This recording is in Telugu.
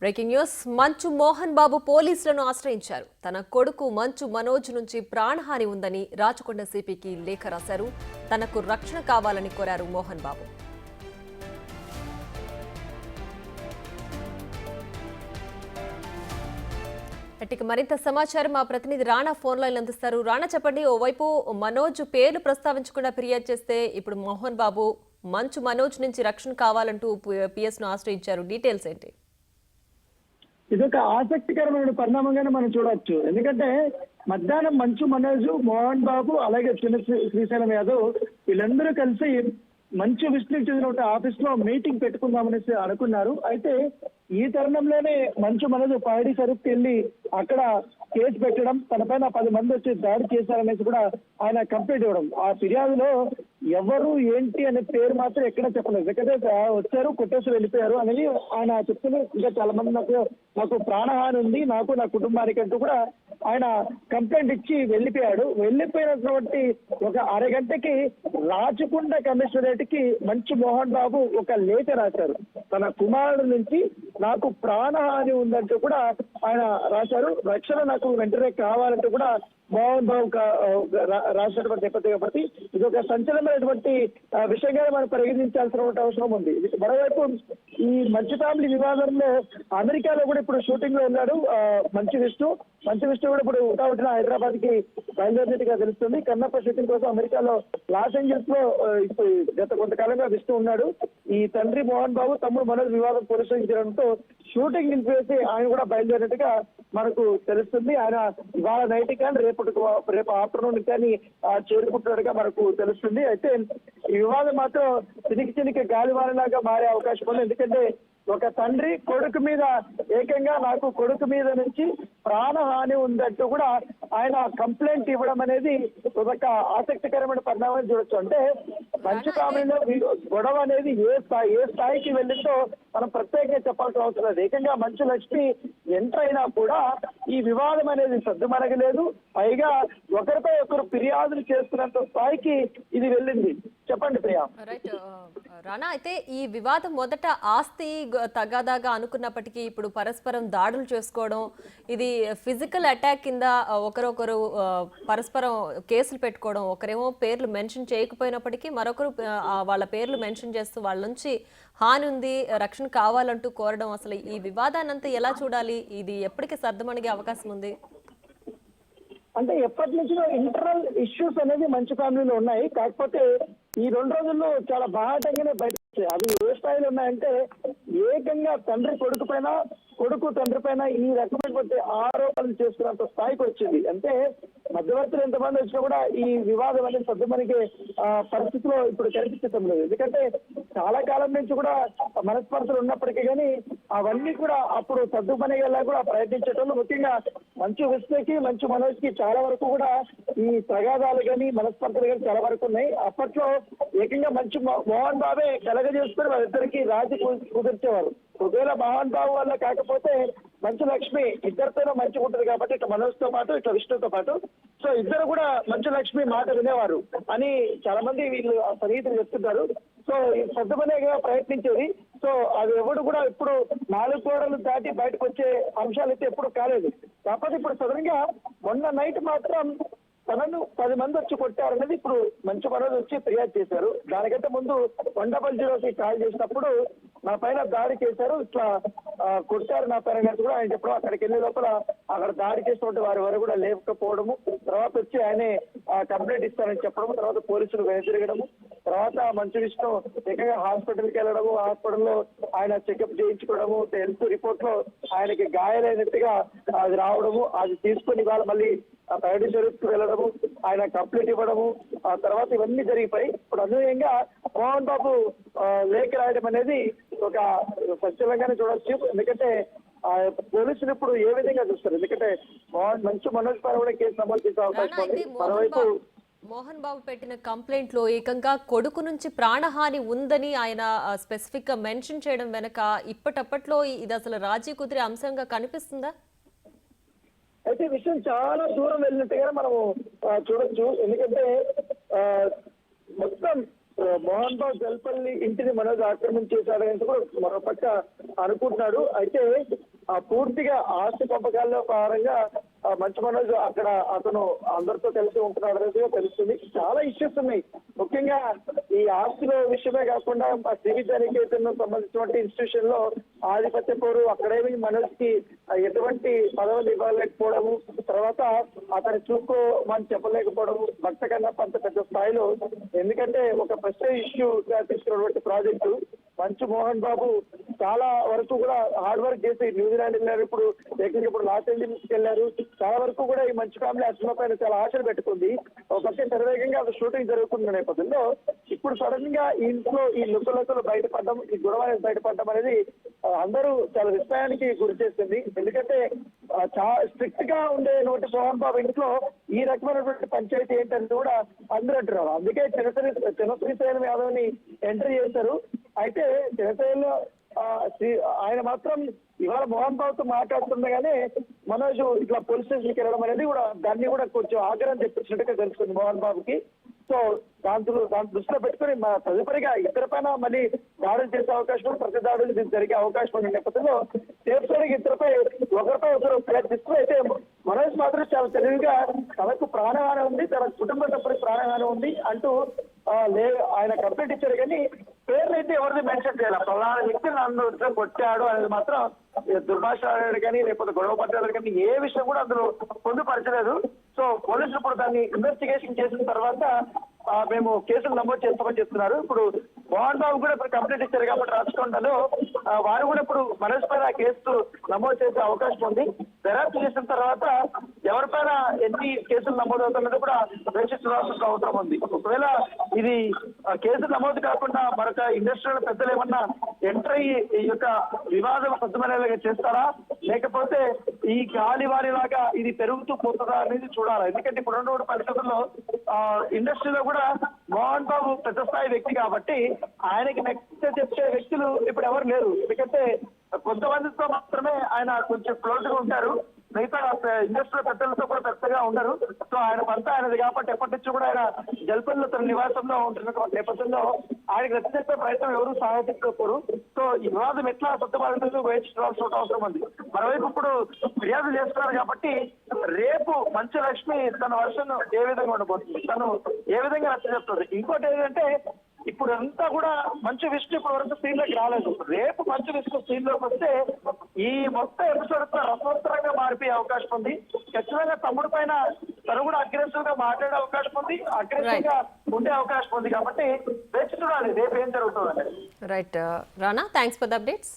Breaking news. మంచు మోహన్ బాబు పోలీసులను ఆశ్రయించారు. తన కొడుకు మంచు మనోజ్ నుంచి ప్రాణహాని ఉందని రాచకొండ సిపికి లేఖ రాశారు. తనకు రక్షణ కావాలని కోరారు మోహన్ బాబు. ఇక మరింత సమాచారం మా ప్రతినిధి రాణా ఫోన్ లైన్ అందిస్తారు. రాణా, చెప్పండి. ఓవైపు మనోజ్ పేర్లు ప్రస్తావించకుండా ఫిర్యాదు చేస్తే ఇప్పుడు మోహన్ బాబు మంచు మనోజ్ నుంచి రక్షణ కావాలంటూ పిఎస్ ను ఆశ్రయించారు. డీటెయిల్స్ ఏంటి? ఇదొక ఆసక్తికరమైన పరిణామంగానే మనం చూడవచ్చు. ఎందుకంటే మధ్యాహ్నం మంచు మనోజ్, మోహన్ బాబు అలాగే చిన్న శ్రీశైలం యాదవ్ వీళ్ళందరూ కలిసి మంచు విష్ణుకి చెందిన ఆఫీస్ లో మీటింగ్ పెట్టుకుందామనేసి అనుకున్నారు. అయితే ఈ తరుణంలోనే మంచు మనోజ్ పైడి సరుకు వెళ్ళి అక్కడ కేసు పెట్టడం, తనపైన 10 మంది వచ్చి దాడి చేశారనేసి కూడా ఆయన కంప్లైంట్ ఇవ్వడం. ఆ ఫిర్యాదులో ఎవరు ఏంటి అనే పేరు మాత్రం ఎక్కడ చెప్పలేదు. ఎందుకంటే వచ్చారు, కొట్టేసి వెళ్ళిపోయారు అనేది ఆయన చెప్తున్నారు. ఇంకా చాలా మంది నాకు ప్రాణహాని ఉంది, నాకు నా కుటుంబానికి అంటూ కూడా ఆయన కంప్లైంట్ ఇచ్చి వెళ్ళిపోయాడు. వెళ్ళిపోయినటువంటి ఒక అరగంటకి రాచకొండ కమిషనరేట్ కి మంచు మోహన్ బాబు ఒక లేఖ రాశారు. తన కుమారుడు నుంచి నాకు ప్రాణహాని ఉందంటూ కూడా ఆయన రాశారు. రక్షణ నాకు వెంటనే కావాలంటూ కూడా మోహన్ బాబు రాసినటువంటి నేపథ్యం కాబట్టి ఇది ఒక సంచలనమైనటువంటి విషయంగా మనం పరిగణించాల్సిన అవసరం ఉంది. మరోవైపు ఈ మంచు ఫ్యామిలీ వివాదంలో అమెరికాలో కూడా ఇప్పుడు షూటింగ్ లో ఉన్నాడు మంచు విష్ణు కూడా ఇప్పుడు ఉటావుటిన హైదరాబాద్ కి బయలుదేరినట్టుగా తెలుస్తుంది. కన్నప్ప షూటింగ్ కోసం అమెరికాలో లాస్ ఏంజల్స్ లో ఇప్పుడు గత కొంతకాలంగా విష్ణు ఉన్నాడు. ఈ తండ్రి మోహన్ బాబు, తమ్ముడు మనోజ్ వివాదం పోలీసులకు చేయడంతో షూటింగ్ నిలిపివేసి ఆయన కూడా బయలుదేరినట్టుగా మనకు తెలుస్తుంది. ఆయన ఇవాళ నైట్ కానీ రేపు ఆఫ్టర్నూన్ కానీ చేరుకుంటున్నట్టుగా మనకు తెలుస్తుంది. అయితే ఈ వివాదం మాత్రం చినికి గాలివానలాగా మారే అవకాశం ఉంది. ఎందుకంటే ఒక తండ్రి కొడుకు మీద ఏకంగా నాకు కొడుకు మీద నుంచి ప్రాణహాని ఉందంటూ కూడా ఆయన కంప్లైంట్ ఇవ్వడం అనేది ఒక ఆసక్తికరమైన పరిణామం చూడొచ్చు. అంటే మంచు ఫ్యామిలీలో గొడవ అనేది ఏ స్థాయికి వెళ్ళిందో మనం ప్రత్యేకంగా చెప్పాల్సిన అవసరం లేదు. ఏకంగా మంచు లక్ష్మి ఎంటర్ అయినా కూడా ఈ వివాదం అనేది సద్దుమణగలేదు. పైగా ఒకరిపై ఒకరు ఫిర్యాదులు చేస్తున్నంత స్థాయికి ఇది వెళ్ళింది. చెప్పండి ప్రియా. రైట్ రానా, అయితే ఈ వివాదం మొదట ఆస్తి తగాదాగా అనుకున్నప్పటికీ ఇప్పుడు పరస్పరం దాడులు చేసుకోవడం, ఇది ఫిజికల్ అటాక్ కింద ఒకరొకరు పరస్పరం కేసులు పెట్టుకోవడం, ఒకరేమో పేర్లు మెన్షన్ చేయకపోయినప్పటికీ మరొకరు వాళ్ళ పేర్లు మెన్షన్ చేస్తూ వాళ్ళ నుంచి హాని ఉంది, రక్షణ కావాలంటూ కోరడం, అసలు ఈ వివాదాన్నంతా ఎలా చూడాలి? ఇది ఎప్పటికీ సర్దుమణిగే అవకాశం ఉంది? అంటే ఎప్పటి నుంచో ఇంటర్నల్ ఇష్యూస్ అనేది మంచు ఫ్యామిలీలో ఉన్నాయి. కాకపోతే ఈ 2 రోజుల్లో చాలా బాహాటంగానే బయట అవి ఏ స్థాయిలో ఉన్నాయంటే ఏకంగా తండ్రి కొడుకు పైన, కొడుకు తండ్రి పైన ఈ రకమైనటువంటి ఆరోపణలు చేస్తున్నంత స్థాయికి వచ్చింది. అంటే మధ్యవర్తులు ఎంతమంది వచ్చినా కూడా ఈ వివాదం అనేది సర్దుమణిగే పరిస్థితిలో ఇప్పుడు కనిపించడం లేదు. ఎందుకంటే చాలా కాలం నుంచి కూడా మనస్పర్ధలు ఉన్నప్పటికీ కానీ అవన్నీ కూడా అప్పుడు సర్దుమణిగేలా కూడా ప్రయత్నించడం, ముఖ్యంగా మంచు విష్ణుకి మంచు మనోజ్ కి చాలా వరకు కూడా ఈ తగాదాలు కానీ మనస్పర్ధలు కానీ చాలా వరకు ఉన్నాయి. అప్పట్లో ఏకంగా మంచు మోహన్ బాబే కలగజేసుకుని వాళ్ళిద్దరికి రాజీ కుదిర్చేవారు. ఒకవేళ మోహన్ బాబు వల్ల కాకపోతే మంచు లక్ష్మి ఇద్దరితోనే మంచిగా ఉంటుంది కాబట్టి ఇట్లా మనోజ్ తో పాటు ఇట్లా విష్ణుతో పాటు సో ఇద్దరు కూడా మంచు లక్ష్మి మాట వినేవారు అని చాలా మంది వీళ్ళు సన్నిహితులు చెప్తుంటారు. సో సర్దుమనేగా ప్రయత్నించేది. సో అది ఎవడు కూడా ఇప్పుడు 4 గోడలు దాటి బయటకు వచ్చే అంశాలు అయితే ఎప్పుడు కాలేదు. కాకపోతే ఇప్పుడు సడన్గా మొన్న నైట్ మాత్రం తనను 10 మంది వచ్చి కొట్టారనేది ఇప్పుడు మంచు మనోజ్ వచ్చి ఫిర్యాదు చేశారు. దానికంటే ముందు 100కి కాల్ చేసినప్పుడు నా పైన దాడి చేశారు, ఇట్లా కొట్టారు నా పైన కూడా ఆయన చెప్పడం, అక్కడికి వెళ్ళే లోపల అక్కడ దాడి చేసినటువంటి వారి వరకు కూడా లేకపోవడము, తర్వాత వచ్చి ఆయనే కంప్లైంట్ ఇస్తారని చెప్పడము, తర్వాత పోలీసులు వెనుతిరగడము, తర్వాత మంచు విష్ణు ఏకంగా హాస్పిటల్కి వెళ్ళడము, హాస్పిటల్లో ఆయన చెకప్ చేయించుకోవడము, హెల్త్ రిపోర్ట్ లో ఆయనకి గాయాలైనట్టుగా అది రావడము, అది తీసుకొని ఇవాళ మళ్ళీ పైడి సర్వీస్కి వెళ్ళడము, ఆయన కంప్లైంట్ ఇవ్వడము, ఆ తర్వాత ఇవన్నీ జరిగిపోయి ఇప్పుడు అన్వయంగా మోహన్ బాబు లేఖ రాయడం అనేది ఒక సత్యంగానే చూడొచ్చు. ఎందుకంటే పోలీసులు ఇప్పుడు ఏ విధంగా చూస్తారు? ఎందుకంటే మంచు మనోజ్ పైన కూడా కేసు నమోదు చేసే అవకాశం ఉంది. మరోవైపు మోహన్ బాబు పెట్టిన కంప్లైంట్ లో ఏకంగా కొడుకు నుంచి ప్రాణహాని ఉందని ఆయన స్పెసిఫిక్ గా మెన్షన్ చేయడం వెనక ఇప్పటప్పట్లో ఇది అసలు రాజీ కుదిరే అంశంగా కనిపిస్తుందా? అయితే విషయం చాలా దూరం వెళ్ళినట్టుగా మనము చూడొచ్చు. ఎందుకంటే మొత్తం మోహన్ బాబు జల్పల్లి ఇంటిని మనోజ్ ఆక్రమించేశాడని కూడా మరోపక్క అనుకుంటున్నాడు. అయితే పూర్తిగా ఆస్తి పంపకాల్లో భాగంగా మంచు మనోజ్ అక్కడ అతను అందరితో కలిసి ఉంటున్నాడు అనేది తెలుస్తుంది. చాలా ఇష్యూస్ ఉన్నాయి. ముఖ్యంగా ఈ ఆస్తిలో విషయమే కాకుండా శ్రీవిద్యా నికేతన్ సంబంధించినటువంటి ఇన్స్టిట్యూషన్ లో ఆధిపత్య పోరు, అక్కడేమి మనోజ్ కి ఎటువంటి పదవులు ఇవ్వలేకపోవడము, తర్వాత అతను చూసుకోమని చెప్పలేకపోవడము, భక్త కన్నా అంత పెద్ద స్థాయిలో. ఎందుకంటే ఒక ప్రెస్టేజ్ ఇష్యూగా తీసుకున్నటువంటి ప్రాజెక్టు మంచు మోహన్ బాబు చాలా వరకు కూడా హార్డ్ వర్క్ చేసి న్యూజిలాండ్ వెళ్ళారు, ఇప్పుడు లాస్ ఏంజలీస్ వెళ్ళారు. చాలా వరకు కూడా ఈ మంచు ఫ్యామిలీ ఆ సినిమా పైన చాలా ఆశలు పెట్టుకుంది. ఒక పక్క శరవేగంగా అది షూటింగ్ జరుగుతున్న నేపథ్యంలో ఇప్పుడు సడన్ గా ఈ ఇంట్లో ఈ లుక్కలు బయటపడడం, ఈ గొడవ బయటపడడం అనేది అందరూ చాలా విస్మయానికి గురి చేస్తుంది. ఎందుకంటే చాలా స్ట్రిక్ట్ గా ఉండే నోటి మోహన్ బాబు ఇంట్లో ఈ రకమైనటువంటి పంచాయతీ ఏంటంటే కూడా అందరూ అంటున్నారు. అందుకే శ్రీశైలం యాదవ్ ని ఎంట్రీ చేశారు. అయితే జనసేనలో ఆయన మాత్రం ఇవాళ మోహన్ బాబుతో మాట్లాడుతుండగానే మనోజ్ ఇట్లా పోలీస్ స్టేషన్కి వెళ్ళడం అనేది కూడా దాన్ని కూడా కొంచెం ఆగ్రహం తెప్పించినట్టుగా తెలుస్తుంది మోహన్ బాబుకి. సో దాని దృష్టిలో పెట్టుకుని తదుపరిగా ఇద్దరి పైన మళ్ళీ దాడులు చేసే అవకాశం, ప్రతి దాడులు జరిగే అవకాశం ఉన్న నేపథ్యంలో సేఫ్ సైడ్కి ఇద్దరిపై ఒకరిపై ఒకరు ప్రయత్నిస్తూ, అయితే మనోజ్ మాత్రం చాలా తెలివిగా తనకు ప్రాణహాని ఉంది, తన కుటుంబ సభ్యులకు ప్రాణహాని ఉంది అంటూ ఆయన కంప్లైంట్ ఇచ్చారు. కానీ పేర్లు అయితే ఎవరిది మెన్షన్ చేయాలి. ప్రధాన వ్యక్తి నన్ను కొట్టాడు అనేది మాత్రం దుర్భాష ఆడాడు కానీ లేకపోతే గొడవ పడ్డాడు కానీ ఏ విషయం కూడా అందులో పొందుపరచలేదు. సో పోలీసులు ఇప్పుడు దాన్ని ఇన్వెస్టిగేషన్ చేసిన తర్వాత మేము కేసులు నమోదు చేస్తామని చెప్తున్నారు. ఇప్పుడు మోహన్ బాబు కూడా ఇప్పుడు కంప్లైంట్ ఇచ్చారు కాబట్టి రాచకొండలో వారు కూడా ఇప్పుడు మనోజ్ పైన కేసు నమోదు చేసే అవకాశం ఉంది. దర్యాప్తు చేసిన తర్వాత ఎవరిపైన ఎన్ని కేసులు నమోదు అవుతున్నది కూడా వేచి చూడాల్సిన అవసరం ఉంది. ఒకవేళ ఇది కేసులు నమోదు కాకుండా మరొక ఇండస్ట్రియల్ పెద్దలు ఏమన్నా ఎంటర్ అయ్యి ఈ యొక్క వివాదం సద్దుమనేలాగా చేస్తారా, లేకపోతే ఈ గాలి వారిలాగా ఇది పెరుగుతూ పోతుందా అనేది చూడాలి. ఎందుకంటే ఇప్పుడు రెండు పరిస్థితుల్లో ఇండస్ట్రీలో కూడా మోహన్ బాబు పెద్ద స్థాయి వ్యక్తి కాబట్టి ఆయనకి నెక్స్ట్ చెప్పే వ్యక్తులు ఇప్పుడు ఎవరు లేరు. ఎందుకంటే కొంతమందితో మాత్రమే ఆయన కొంచెం క్లోజ్ గా ఉంటారు, మిగతా ఇండస్ట్రియల్ పెద్దలతో కూడా పెద్దగా ఉండరు. సో ఆయన పంత ఆయనది కాబట్టి ఎప్పటి నుంచి కూడా ఆయన జల్పల్లో తన నివాసంలో ఉంటున్న నేపథ్యంలో ఆయనకు నచ్చ చెప్పే ప్రయత్నం ఎవరు సాధించకపోరు. సో ఈ వివాదం ఎట్లా సొంతబాధితులు వేయించుకోవాల్సిన అవసరం ఉంది. మరోవైపు ఇప్పుడు ఫిర్యాదు చేస్తున్నారు కాబట్టి రేపు మంచు లక్ష్మి తన వర్షన్ ఏ విధంగా ఉండబోతుంది, తను ఏ విధంగా నచ్చ చెప్తుంది. ఇంకోటి ఏంటంటే ఇప్పుడు అంతా కూడా మంచు విష్ణు ఇప్పుడు వరకు స్క్రీన్ లోకి రాలేదు. రేపు మంచు విష్ణు స్క్రీన్ లోకి వస్తే ఈ మొత్తం ఎపిసోడ్ రసవత్తరంగా మారిపోయే అవకాశం ఉంది. ఖచ్చితంగా తమ్ముడు పైన తను కూడా అగ్రెసివ్ గా మాట్లాడే అవకాశం ఉంది, అగ్రెసివ్ గా ఉండే అవకాశం ఉంది. కాబట్టి వేచి చూడాలి రేపు ఏం జరుగుతుందండి. Right Rana, thanks for the updates.